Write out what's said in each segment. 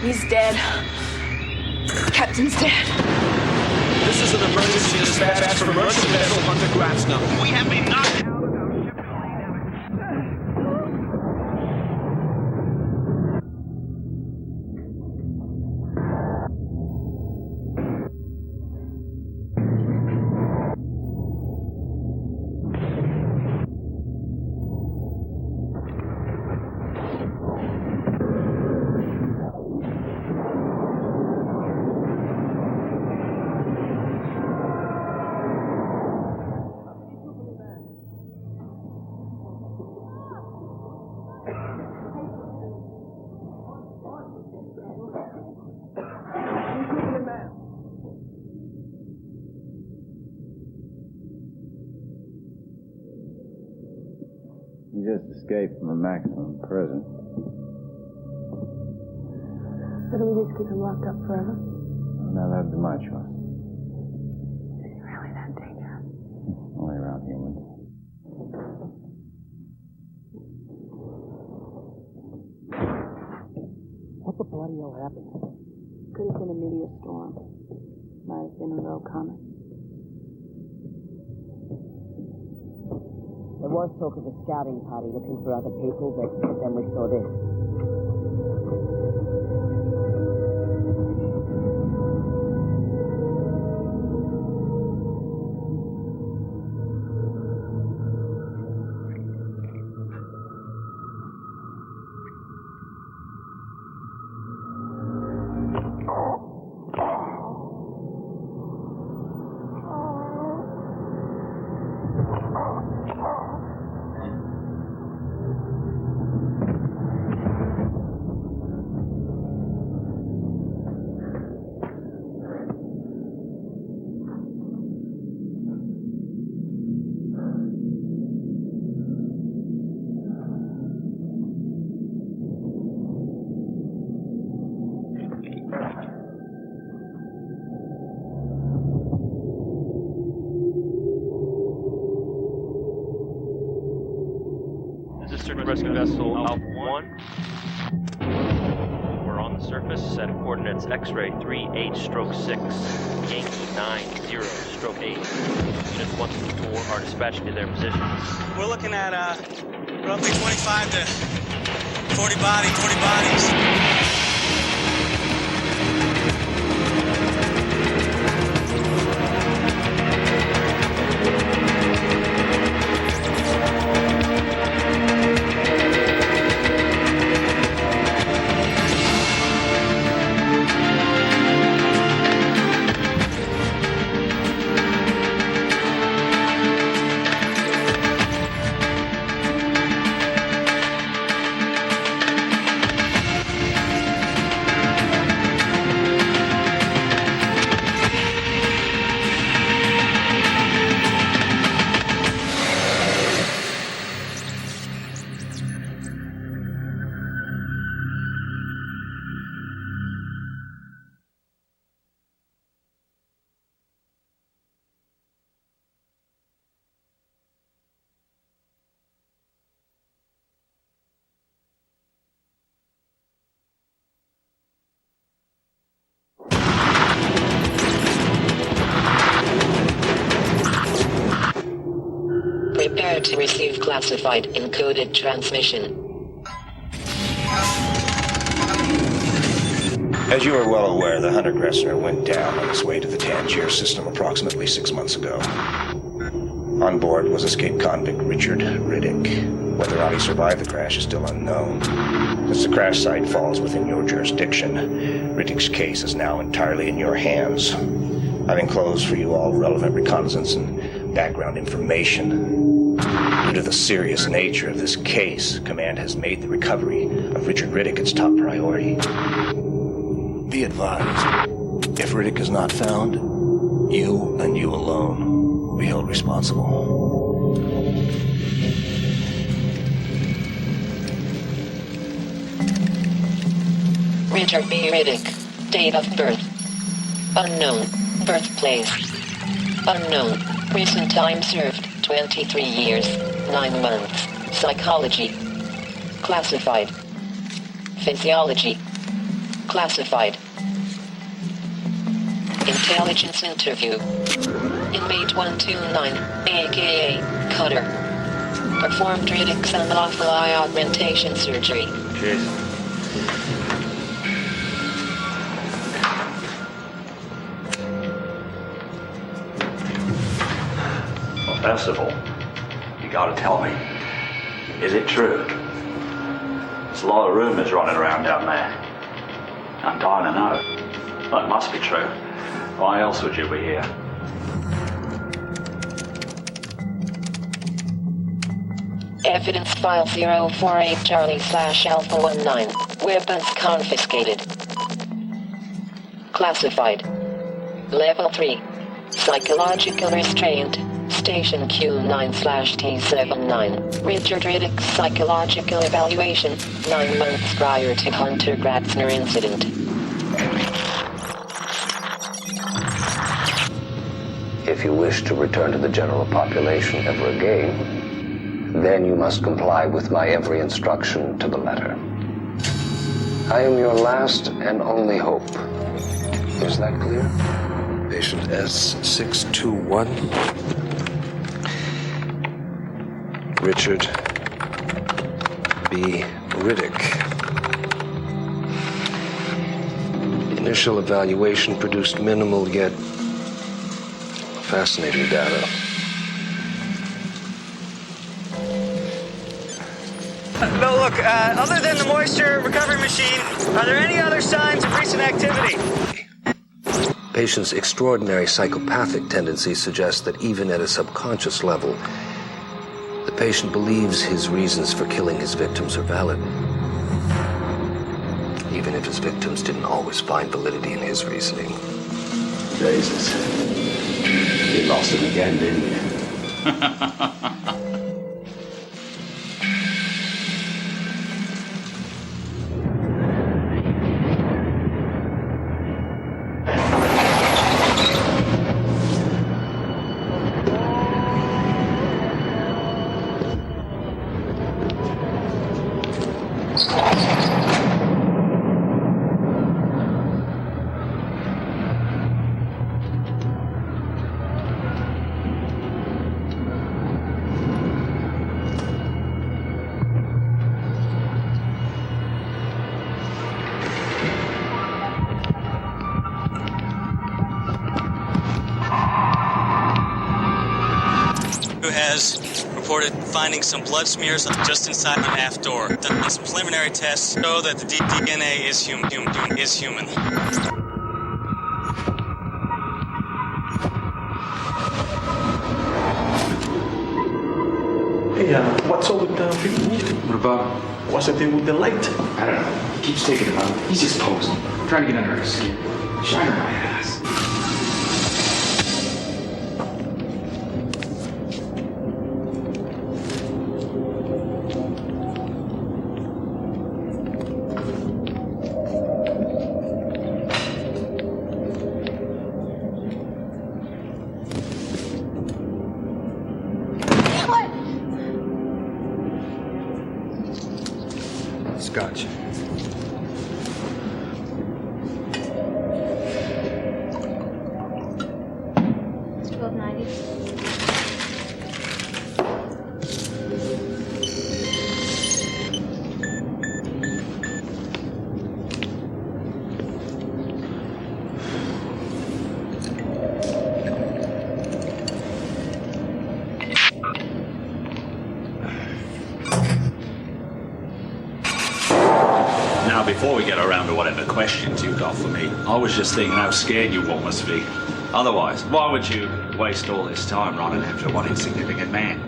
He's dead. Captain's dead. This is an emergency dispatch for commercial vessel Hunter Grafsner. We have been knocked out. You just escaped from a maximum prison. So do we just keep him locked up forever? Well, now that'd be my choice. Is he really that dangerous? Only around humans. What the bloody hell happened? Could have been a meteor storm. Might have been a rogue comet. There was talk of a scouting party looking for other people, but then we saw this. Rescue vessel Alpha 1. We're on the surface at coordinates X-ray 3H/6, Yankee 90/8. Units 1 through 4 are dispatched to their positions. We're looking at roughly 25 to 40 bodies. Prepare to receive classified encoded transmission. As you are well aware, the Hunter Gressner went down on his way to the Tangier system approximately 6 months ago. On board was escaped convict Richard Riddick. Whether or not he survived the crash is still unknown. Since the crash site falls within your jurisdiction, Riddick's case is now entirely in your hands. I've enclosed for you all relevant reconnaissance and background information. Due to the serious nature of this case, Command has made the recovery of Richard Riddick its top priority. Be advised, if Riddick is not found, you and you alone will be held responsible. Richard B. Riddick. Date of birth. Unknown. Birthplace. Unknown. Recent time served. 23 years, 9 months. Psychology. Classified. Physiology. Classified. Intelligence interview. Inmate 129, aka Cutter. Performed Riddick's unlawful eye augmentation surgery. Cheers. Well, first of all, you gotta tell me, is it true? There's a lot of rumors running around down there. I'm dying to know. Well, it must be true. Why else would you be here? Evidence file 048 Charlie/Alpha 19. Weapons confiscated. Classified. Level 3. Psychological restraint. Station Q9/T79. Richard Riddick's psychological evaluation 9 months prior to Hunter Gratzner incident. If you wish to return to the general population ever again, then you must comply with my every instruction to the letter. I am your last and only hope. Is that clear? Patient S621. Richard B. Riddick. Initial evaluation produced minimal yet fascinating data. No, look, other than the moisture recovery machine, are there any other signs of recent activity? Patient's extraordinary psychopathic tendencies suggest that even at a subconscious level, the patient believes his reasons for killing his victims are valid. Even if his victims didn't always find validity in his reasoning. Jesus. You lost him again, didn't you? Has reported finding some blood smears just inside the aft door. Done some preliminary tests show that the DNA is human. Hey, what's all with people moving? What about? What's the thing with the light? I don't know. He keeps taking it out. He's just posing. Trying to get under his skin. Shining my ass. Scotch. It's $12.90. Now, before we get around to whatever questions you got for me, I was just thinking how scared you all must be. Otherwise, why would you waste all this time running after one insignificant man?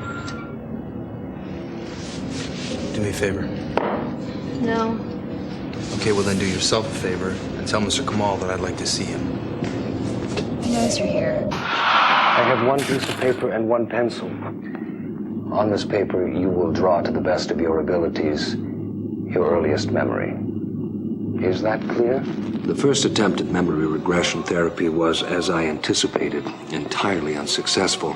Do me a favor. No. Okay, well then do yourself a favor and tell Mr. Kamal that I'd like to see him. He knows you're here. I have one piece of paper and one pencil. On this paper, you will draw to the best of your abilities your earliest memory. Is that clear? The first attempt at memory regression therapy was, as I anticipated, entirely unsuccessful.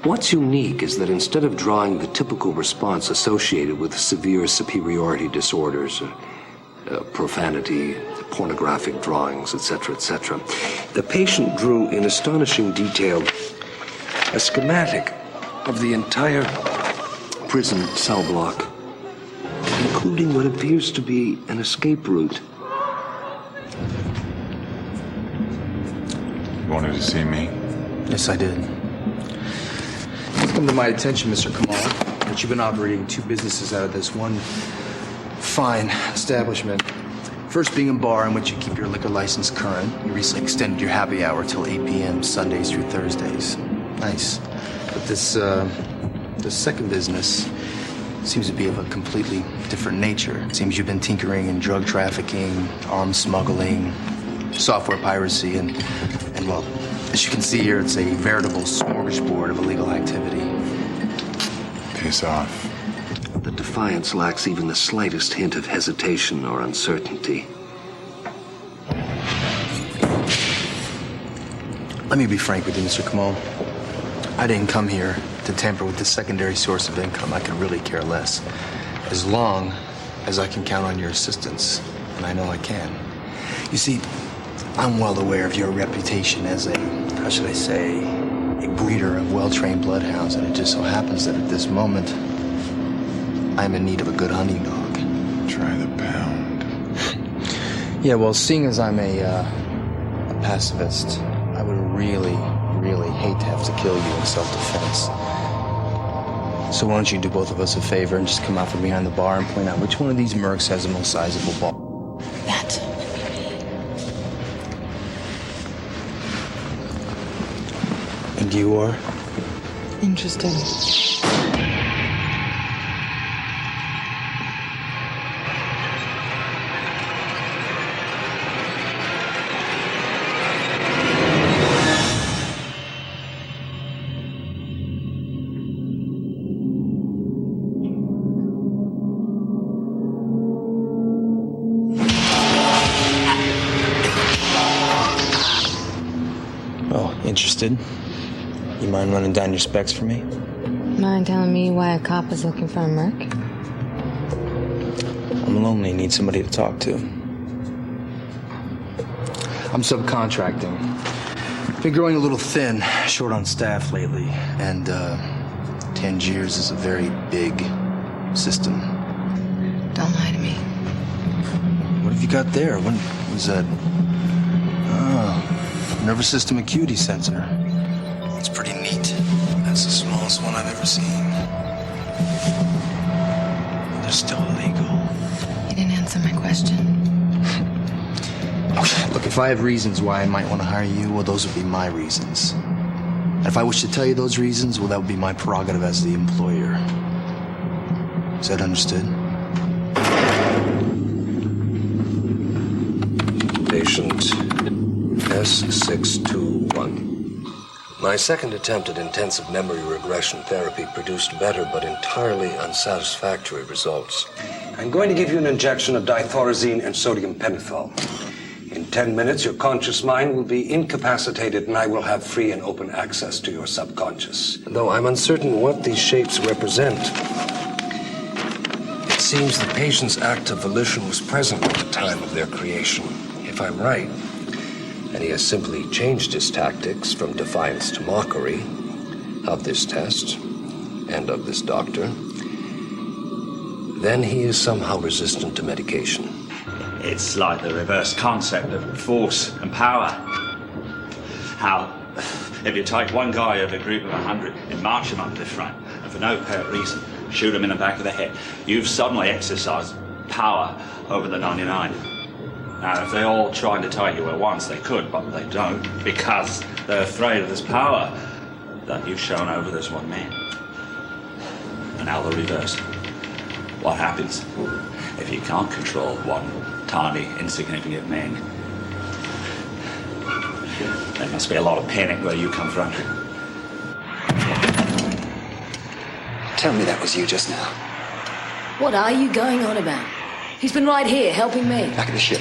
What's unique is that instead of drawing the typical response associated with severe superiority disorders, profanity, pornographic drawings, etc., the patient drew in astonishing detail a schematic of the entire prison cell block, including what appears to be an escape route. You wanted to see me? Yes, I did. It's come to my attention, Mr. Kamal, that you've been operating two businesses out of this one fine establishment. First being a bar in which you keep your liquor license current. You recently extended your happy hour till 8 p.m. Sundays through Thursdays. Nice. But this second business seems to be of a completely different nature. It seems you've been tinkering in drug trafficking, arms smuggling, software piracy, and well, as you can see here, it's a veritable smorgasbord of illegal activity. Piss off. The Defiance lacks even the slightest hint of hesitation or uncertainty. Let me be frank with you, Mr. Kamal. I didn't come here to tamper with this secondary source of income. I could really care less. As long as I can count on your assistance, and I know I can. You see, I'm well aware of your reputation as a, how should I say, a breeder of well-trained bloodhounds, and it just so happens that at this moment, I'm in need of a good hunting dog. Try the pound. Yeah, well, seeing as I'm a pacifist, I would really hate to have to kill you in self-defense. So why don't you do both of us a favor and just come out from behind the bar and point out which one of these mercs has the most sizable ball? That. And you are? Interesting. Interested? You mind running down your specs for me? Mind telling me why a cop is looking for a merc? I'm lonely, need somebody to talk to. I'm subcontracting. Been growing a little thin, short on staff lately, and Tangiers is a very big system. Don't lie to me. What have you got there? What was that? Oh, nervous system acuity sensor. It's pretty neat. That's the smallest one I've ever seen. They're still illegal. You didn't answer my question. Okay, look, if I have reasons why I might want to hire you, well, those would be my reasons. And if I wish to tell you those reasons, well, that would be my prerogative as the employer. Is that understood? Patient S621. My second attempt at intensive memory regression therapy produced better but entirely unsatisfactory results. I'm going to give you an injection of dithorazine and sodium pentothal. In 10 minutes, your conscious mind will be incapacitated and I will have free and open access to your subconscious. Though I'm uncertain what these shapes represent, it seems the patient's active volition was present at the time of their creation. If I'm right, and he has simply changed his tactics from defiance to mockery of this test and of this doctor, then he is somehow resistant to medication. It's like the reverse concept of force and power. How, if you take one guy of a group of 100 and march him up to the front, and for no apparent reason, shoot him in the back of the head, you've suddenly exercised power over the 99. Now, if they all tried to take you at once, they could, but they don't, because they're afraid of this power that you've shown over this one man. And now the reverse. What happens if you can't control one tiny, insignificant man? There must be a lot of panic where you come from. Tell me that was you just now. What are you going on about? He's been right here, helping me. Back of the ship.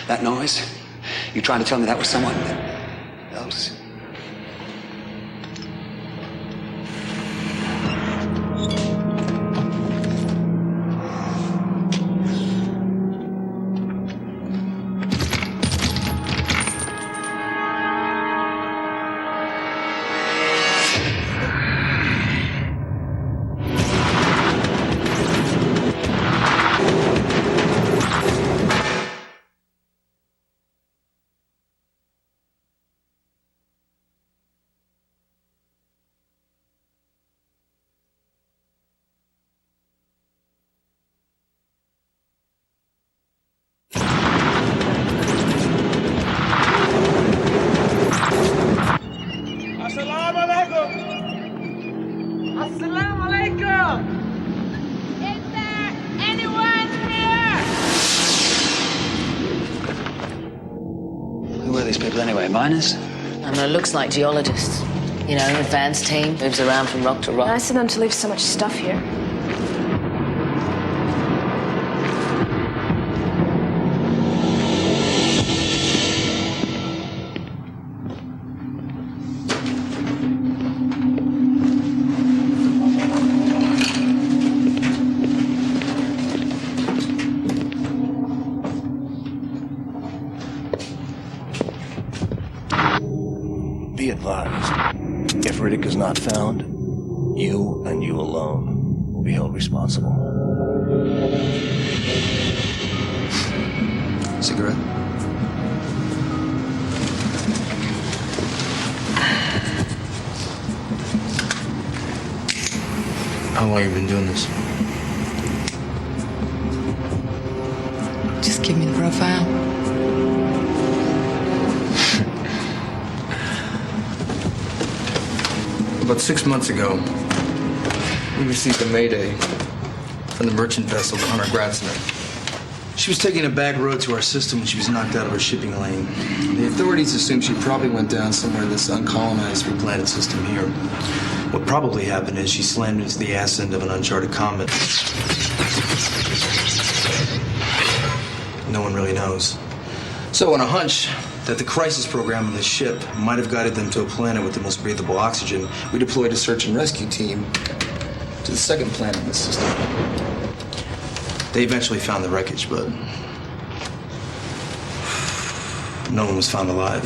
That noise? You trying to tell me that was someone else? these people anyway? Miners? I know, it looks like geologists. You know, advanced team, moves around from rock to rock. Nice of them to leave so much stuff here. Be advised, if Riddick is not found, you and you alone will be held responsible. Cigarette? How long have you been doing this? Just give me the profile. About 6 months ago, we received a mayday from the merchant vessel, the Hunter Gratzner. She was taking a back road to our system when she was knocked out of her shipping lane. The authorities assumed she probably went down somewhere in this uncolonized replanted system here. What probably happened is she slammed into the ass end of an uncharted comet. No one really knows. So on a hunch that the crisis program of the ship might have guided them to a planet with the most breathable oxygen, we deployed a search and rescue team to the second planet in the system. They eventually found the wreckage, but no one was found alive.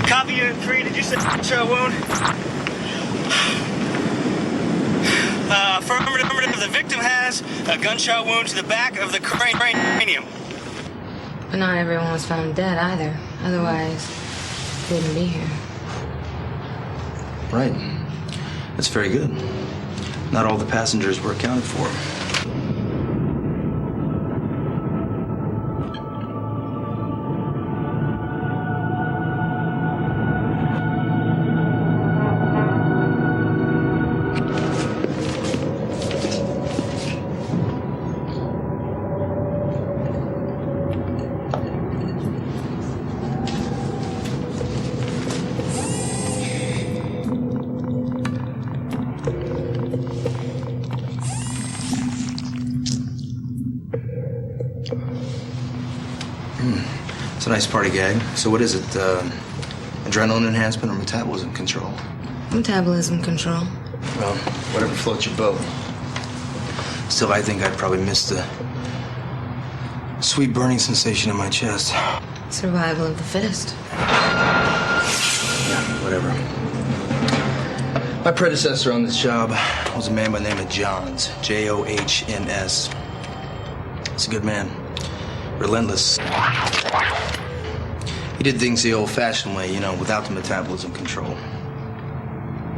Copy Unit 3, did you say gunshot wound? Affirmative, the victim has a gunshot wound to the back of the cranium. But not everyone was found dead either. Otherwise, they wouldn't be here. Right. That's very good. Not all the passengers were accounted for. It's a nice party gag. So what is it? Adrenaline enhancement or metabolism control? Metabolism control. Well, whatever floats your boat. Still, I think I'd probably miss the sweet burning sensation in my chest. Survival of the fittest. Yeah, whatever. My predecessor on this job was a man by the name of Johns. Johns. He's a good man. Relentless. He did things the old-fashioned way, you know, without the metabolism control.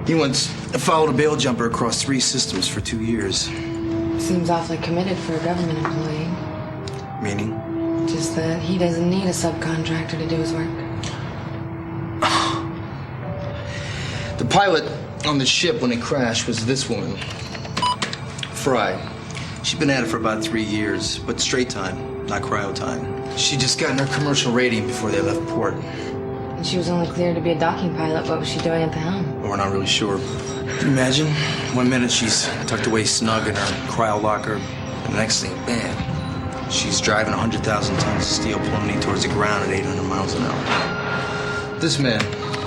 He once followed a bail jumper across 3 systems for 2 years. Seems awfully committed for a government employee. Meaning? Just that he doesn't need a subcontractor to do his work. The pilot on the ship when it crashed was this woman, Fry. She'd been at it for about 3 years, but straight time. Not cryo time. She'd just gotten her commercial rating before they left port. And she was only cleared to be a docking pilot. What was she doing at the helm? We're not really sure. Can you imagine? 1 minute she's tucked away snug in her cryo locker, and the next thing, bam, she's driving 100,000 tons of steel plummeting towards the ground at 800 miles an hour. This man,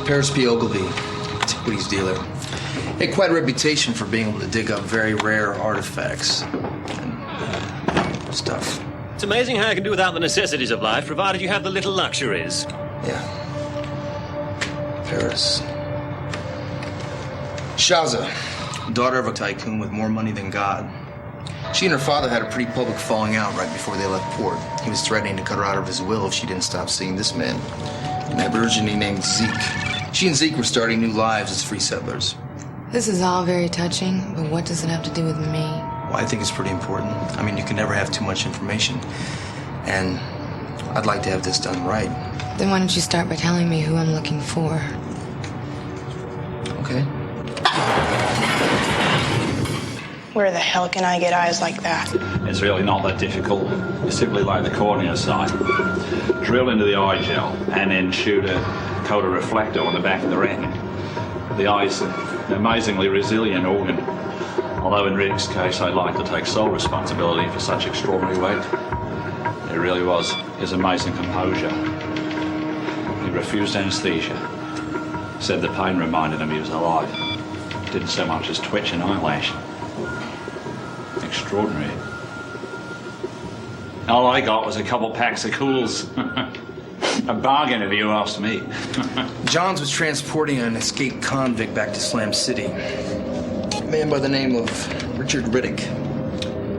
Paris P. Ogilvy, antiquities dealer, had quite a reputation for being able to dig up very rare artifacts and stuff. It's amazing how you can do without the necessities of life, provided you have the little luxuries. Yeah. Paris. Shaza, daughter of a tycoon with more money than God. She and her father had a pretty public falling out right before they left port. He was threatening to cut her out of his will if she didn't stop seeing this man, an Aborigine named Zeke. She and Zeke were starting new lives as free settlers. This is all very touching, but what does it have to do with me? Well, I think it's pretty important. I mean, you can never have too much information. And I'd like to have this done right. Then why don't you start by telling me who I'm looking for? Okay. Where the hell can I get eyes like that? It's really not that difficult. You simply lay the cornea aside, drill into the eye gel, and then shoot a coat of reflector on the back of the retina. The eye's an amazingly resilient organ, although in Riddick's case I'd like to take sole responsibility for such extraordinary weight. It really was his amazing composure. He refused anesthesia, said the pain reminded him he was alive. Didn't so much as twitch an eyelash. Extraordinary. All I got was a couple packs of cools. A bargain if you asked me. Johns was transporting an escaped convict back to Slam City. A man by the name of Richard Riddick.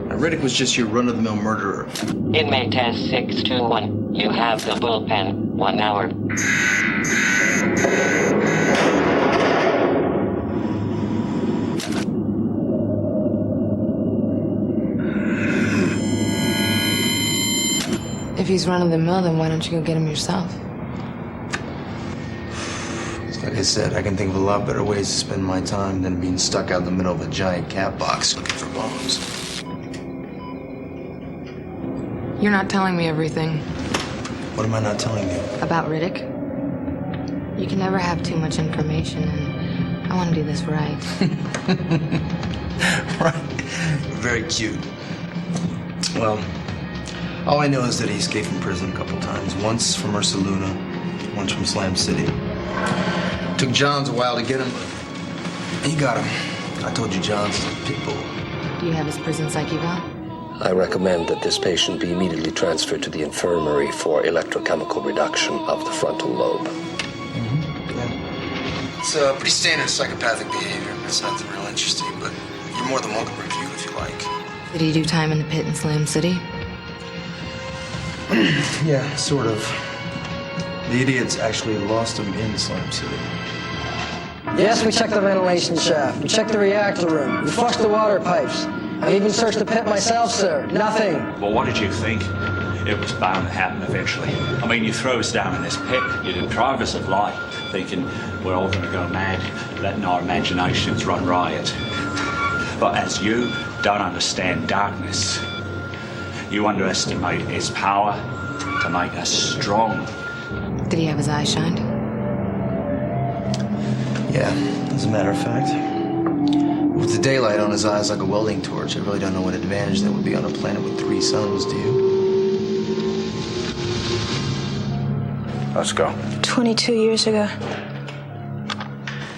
Now, Riddick was just your run-of-the-mill murderer. Inmate test 621. You have the bullpen. 1 hour. If he's running the mill, then why don't you go get him yourself? Like I said, I can think of a lot better ways to spend my time than being stuck out in the middle of a giant cat box looking for bombs. You're not telling me everything. What am I not telling you? About Riddick? You can never have too much information, and I want to do this right. Right. Very cute. Well, all I know is that he escaped from prison a couple times. Once from Ursa Luna, once from Slam City. Took Johns a while to get him, but he got him. I told you Johns is a pit bull. Do you have his prison psych eval? I recommend that this patient be immediately transferred to the infirmary for electrochemical reduction of the frontal lobe. Yeah. It's pretty standard psychopathic behavior. It's nothing real interesting, but you're more than welcome to review if you like. Did he do time in the pit in Slam City? Yeah, sort of. The idiots actually lost him in Slam City. Yes, we checked the ventilation shaft. We checked the reactor room. We flushed the water pipes. I've even searched the pit myself, sir. Nothing. Well, what did you think? It was bound to happen eventually. I mean, you throw us down in this pit, you deprive us of light, thinking we're all going to go mad, letting our imaginations run riot. But as you don't understand darkness, you underestimate its power to make us strong. Did he have his eyes shined? Yeah, as a matter of fact. With the daylight on his eyes like a welding torch, I really don't know what advantage that would be on a planet with 3 suns, do you? Let's go. 22 years ago.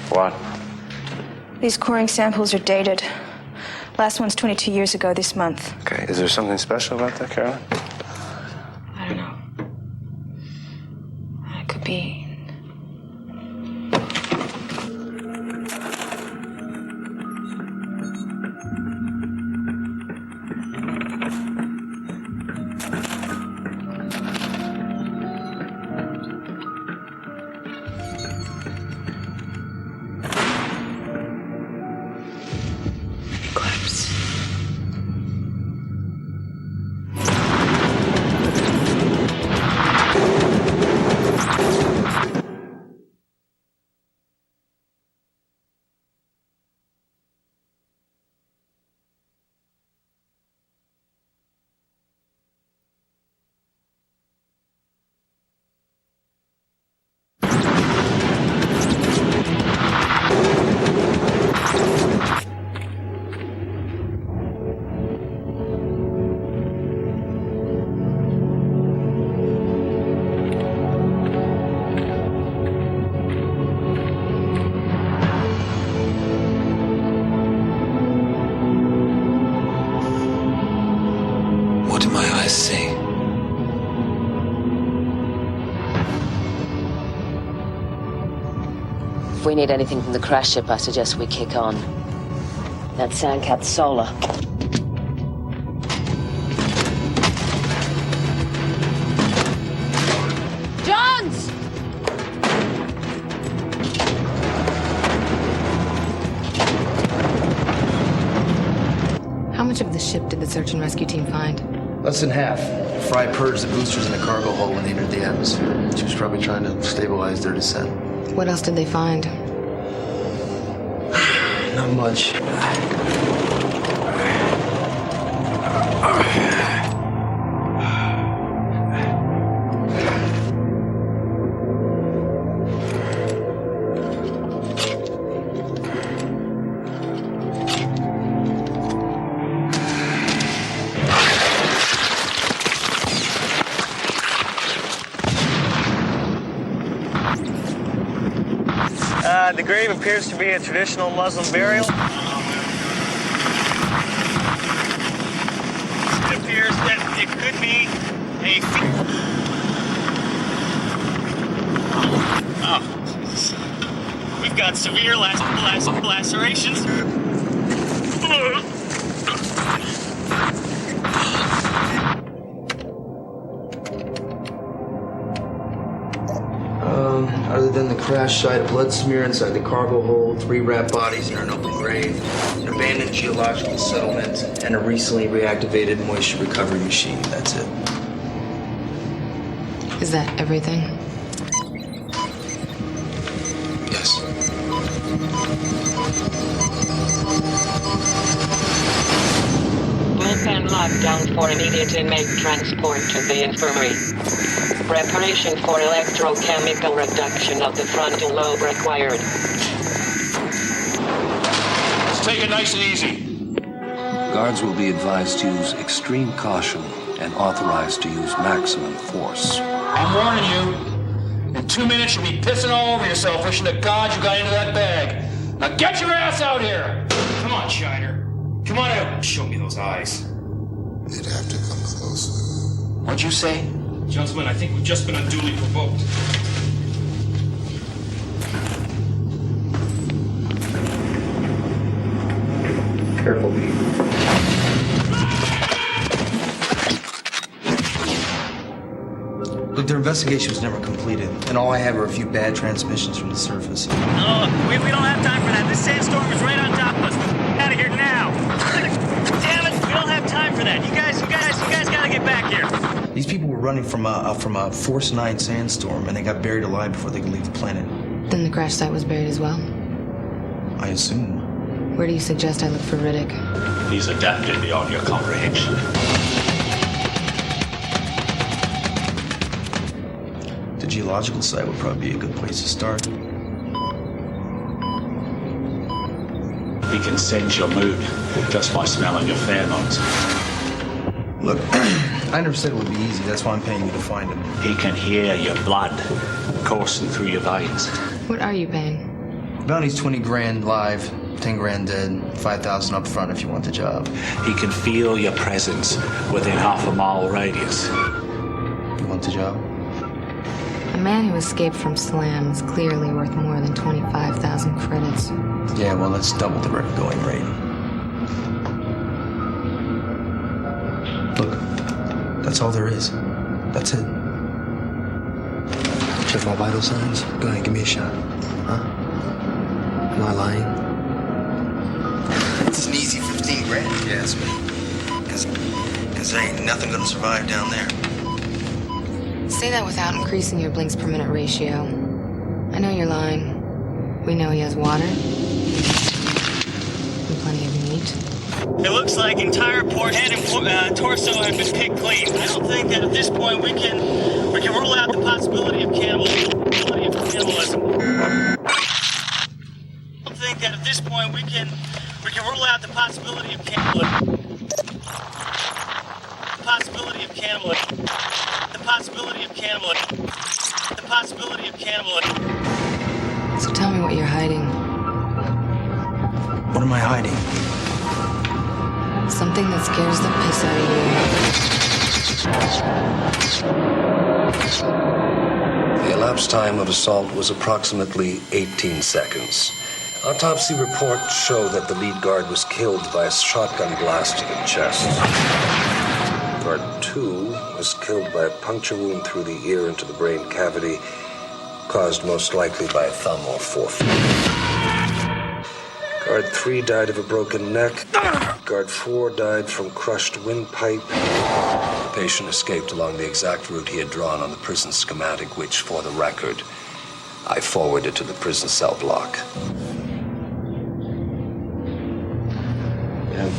What? These coring samples are dated. Last one's 22 years ago this month. Okay, is there something special about that, Carolyn? I don't know. It could be. What do my eyes see? If we need anything from the crash ship, I suggest we kick on. That Sandcat's solar. Johns! How much of the ship did the search and rescue team find? Less than half. Fry purged the boosters in the cargo hull when they entered the atmosphere. She was probably trying to stabilize their descent. What else did they find? Not much. The grave appears to be a traditional Muslim burial. It appears that it could be a... Oh. We've got severe lacerations. Other than the crash site, blood smear inside the cargo hold, 3 wrapped bodies in an open grave, an abandoned geological settlement, and a recently reactivated moisture recovery machine. That's it. Is that everything? Yes. Bullpen lockdown for immediate inmate transport to the infirmary. Preparation for electrochemical reduction of the frontal lobe required. Let's take it nice and easy. Guards will be advised to use extreme caution and authorized to use maximum force. I'm warning you. In 2 minutes, you'll be pissing all over yourself wishing to God you got into that bag. Now get your ass out here! Come on, Shiner. Come on out. Show me those eyes. You'd have to come closer. What'd you say? Gentlemen, I think we've just been unduly provoked. Careful, Pete. Look, their investigation was never completed, and all I have are a few bad transmissions from the surface. No, we don't have time for that. This sandstorm is right on top of us. Out of here now. Damn it, we don't have time for that. You guys gotta get back here. These people were running from a Force 9 sandstorm, and they got buried alive before they could leave the planet. Then the crash site was buried as well? I assume. Where do you suggest I look for Riddick? He's adapted beyond your comprehension. The geological site would probably be a good place to start. He can sense your mood just by smelling your pheromones. Look, I never said it would be easy. That's why I'm paying you to find him. He can hear your blood coursing through your veins. What are you paying? Bounty's 20 grand live, 10 grand dead, 5,000 up front if you want the job. He can feel your presence within half a mile radius. You want the job? A man who escaped from Slam is clearly worth more than 25,000 credits. Yeah, well, let's double the going rate. Look, that's all there is. That's it. Check my vital signs. Go ahead, give me a shot. Huh? Am I lying? It's an easy 15 grand, if you ask me. Because there ain't nothing gonna survive down there. Say that without increasing your blinks per minute ratio. I know you're lying. We know he has water. And plenty of meat. It looks like entire port head and torso have been picked clean. I don't think that at this point we can rule out the possibility of cannibalism. I don't think that at this point we can rule out the possibility of cannibalism. The possibility of cannibalism. The possibility of cannibalism. The possibility of cannibalism. So tell me what you're hiding. What am I hiding? Something that scares the piss out of you. The elapsed time of assault was approximately 18 seconds. Autopsy reports show that the lead guard was killed by a shotgun blast to the chest. Guard 2 was killed by a puncture wound through the ear into the brain cavity, caused most likely by a thumb or forefinger. Guard 3 died of a broken neck. Guard 4 died from crushed windpipe. The patient escaped along the exact route he had drawn on the prison schematic, which, for the record, I forwarded to the prison cell block. Yeah,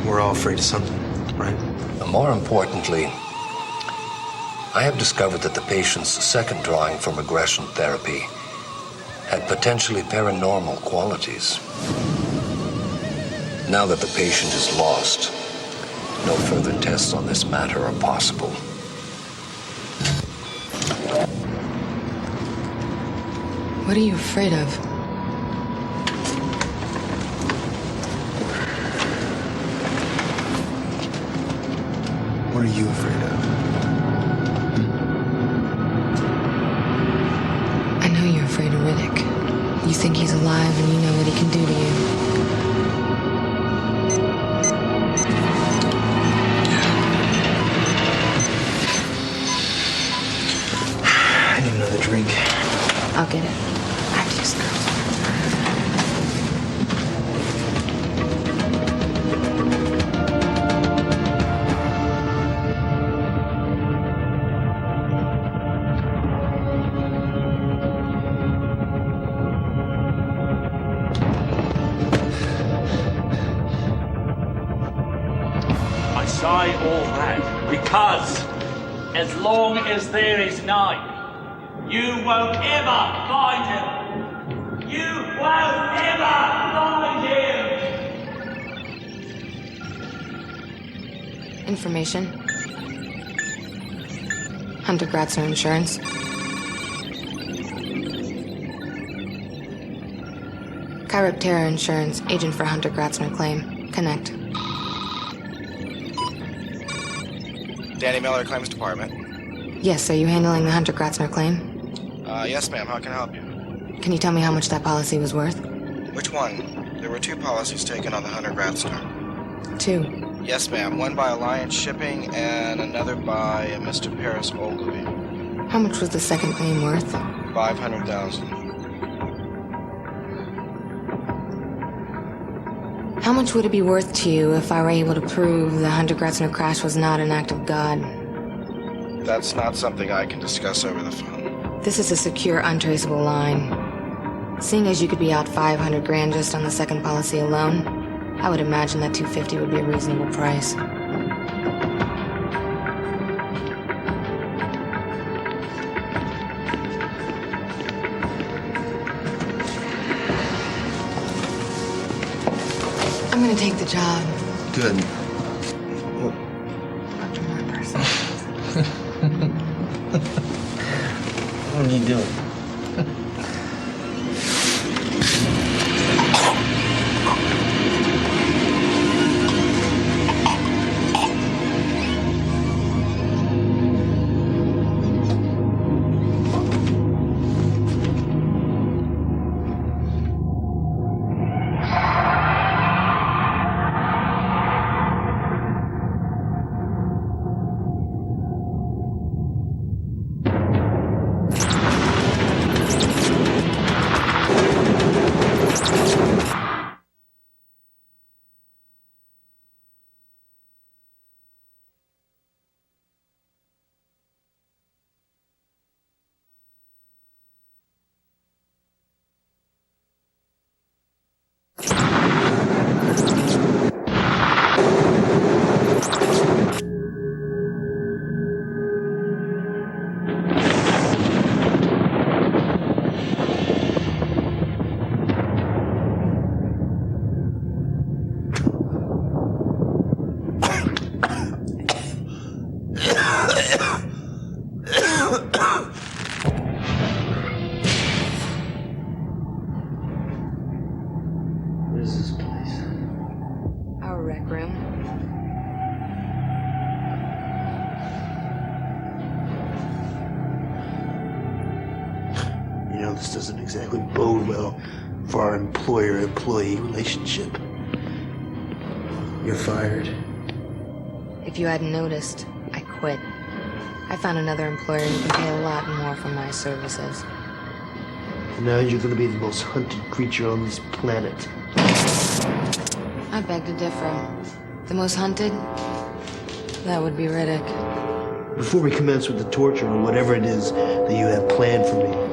we're all afraid of something, right? More importantly, I have discovered that the patient's second drawing from regression therapy had potentially paranormal qualities. Now that the patient is lost, no further tests on this matter are possible. What are you afraid of? What are you afraid of? I know you're afraid of Riddick. You think he's alive and you know what he can do to you. I need another drink. I'll get it. After this, girls. I say all that because as long as there is night, you won't ever find him. You won't ever find him. Information. Hunter Gratzner Insurance. Chiroptera Insurance, agent for Hunter Gratzner claim. Connect. Danny Miller, Claims Department. Yes, are you handling the Hunter Gratzner claim? Yes, ma'am. How can I help you? Can you tell me how much that policy was worth? Which one? There were 2 policies taken on the Hunter Gratzner. 2. Yes, ma'am. One by Alliance Shipping and another by a Mr. Paris Ogilvy. How much was the second claim worth? $500,000. How much would it be worth to you if I were able to prove the Hunter Gratzner crash was not an act of God? That's not something I can discuss over the phone. This is a secure, untraceable line. Seeing as you could be out $500,000 just on the second policy alone, I would imagine that $250 would be a reasonable price. I'm gonna take the job. Good. What are you doing? This doesn't exactly bode well for our employer-employee relationship. You're fired. If you hadn't noticed, I quit. I found another employer who can pay a lot more for my services. Now you're gonna be the most hunted creature on this planet. I beg to differ. The most hunted? That would be Riddick. Before we commence with the torture or whatever it is that you have planned for me,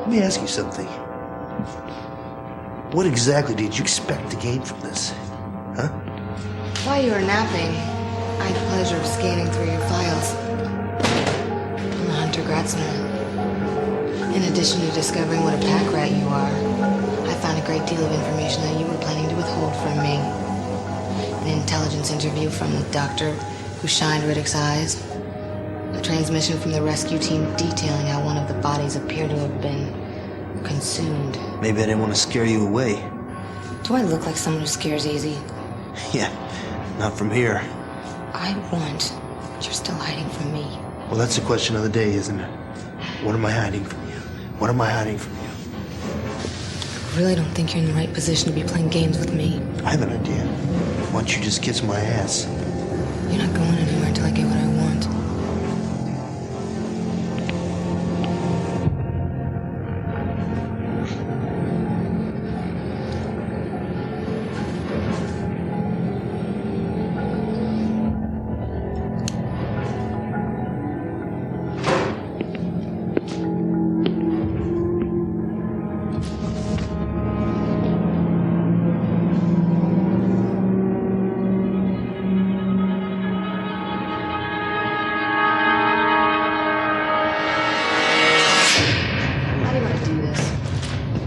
let me ask you something. What exactly did you expect to gain from this? Huh? While you were napping, I had the pleasure of scanning through your files. I'm the Hunter Gratzner. In addition to discovering what a pack rat you are, I found a great deal of information that you were planning to withhold from me. An intelligence interview from the doctor who shined Riddick's eyes. A transmission from the rescue team detailing how one of the bodies appeared to have been consumed. Maybe I didn't want to scare you away. Do I look like someone who scares easy? Yeah, not from here. I want But you're still hiding from me. Well, that's the question of the day, isn't it? What am I hiding from you? What am I hiding from you? I really don't think you're in the right position to be playing games with me. I have an idea. Why don't you just kiss my ass? You're not going anywhere until I get what I want.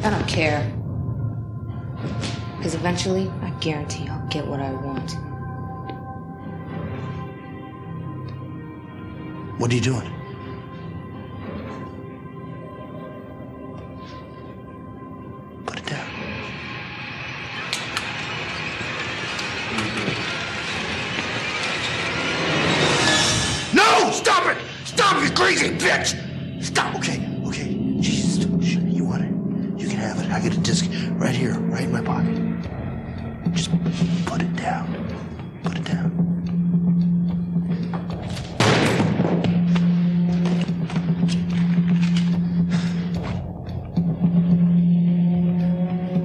I don't care. Because eventually, I guarantee I'll get what I want. What are you doing? Put it down. No! Stop it! Stop, you crazy bitch! Stop, okay. Jesus, you want it? You can have it. I got a disc right here, right in my pocket. Just put it down. Put it down.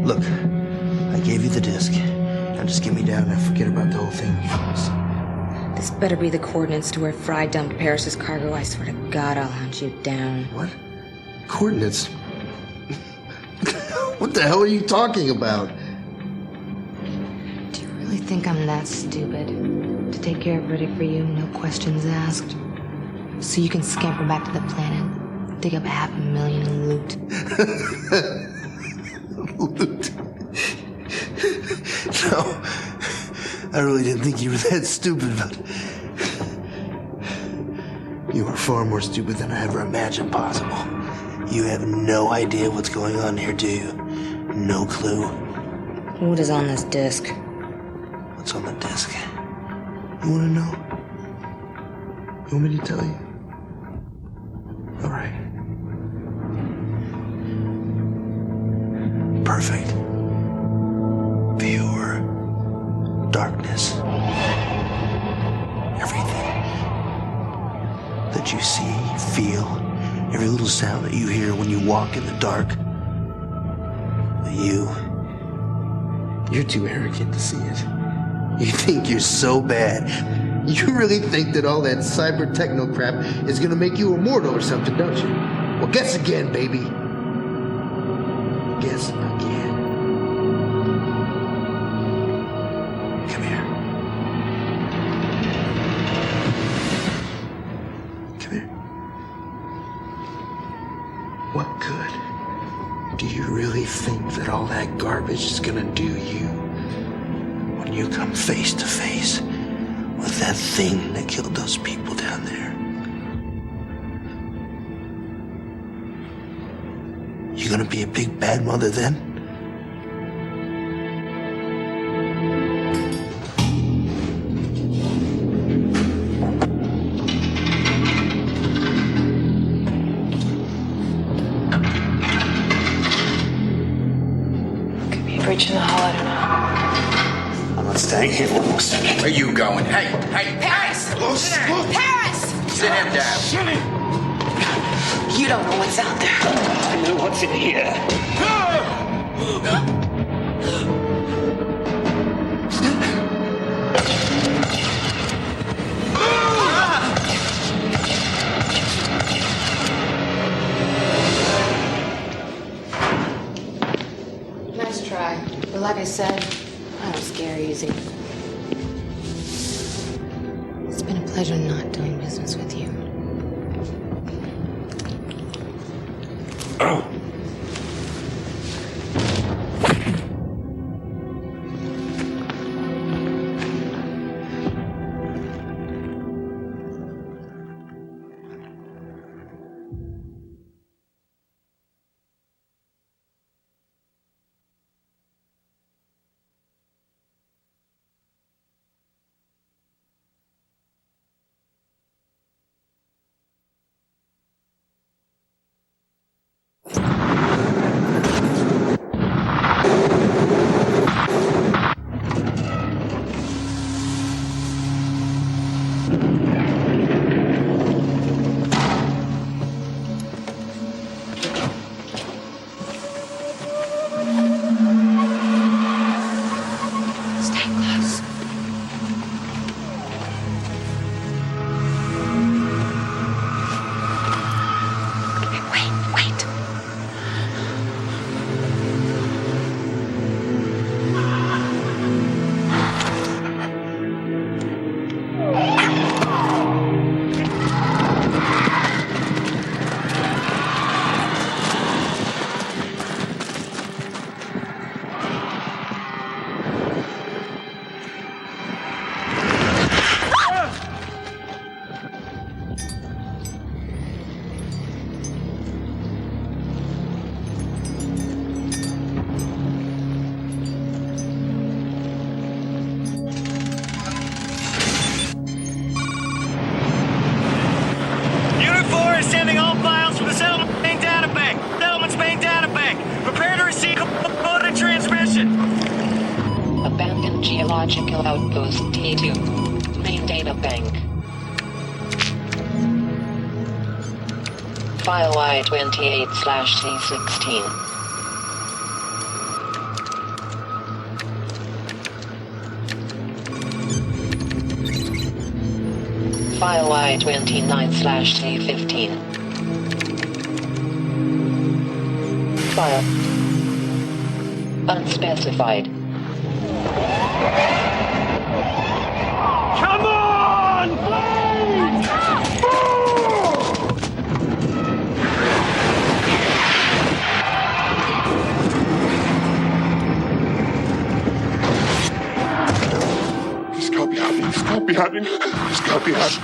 Look, I gave you the disc. Now just get me down and forget about the whole thing, promise. This better be the coordinates to where Fry dumped Paris's cargo. I swear to God, I'll hunt you down. What? Coordinates? What the hell are you talking about? Do you really think I'm that stupid? To take care of Riddick for you, no questions asked? So you can scamper back to the planet, dig up $500,000 in loot. Loot? No, I really didn't think you were that stupid, but you are far more stupid than I ever imagined possible. You have no idea what's going on here, do you? No clue. What is on this disc? What's on the disc? You want to know? You want me to tell you? All right. Perfect. Pure darkness. Everything that you see, feel, every little sound that you hear when you walk in the dark. You're too arrogant to see it. You think you're so bad. You really think that all that cyber techno crap is gonna make you immortal or something, don't you? Well, guess again, baby. Guess again. Come here. Come here. What good do you really think that all that garbage is gonna do you when you come face to face with that thing that killed those people down there? You gonna be a big bad mother then? Breaching the hall, I don't know. I'm not staying here. Where are you going? Hey! Paris! Paris! Sit him down. You don't know what's out there. I know what's in here. Nice try. But like I said, I don't scare easy. It's been a pleasure not doing business with you. Logical Outpost T2. Main data bank. File Y28/C16. File Y29/C15. File unspecified. Come on, please! He's got behind me. He's got behind me. He's got behind me.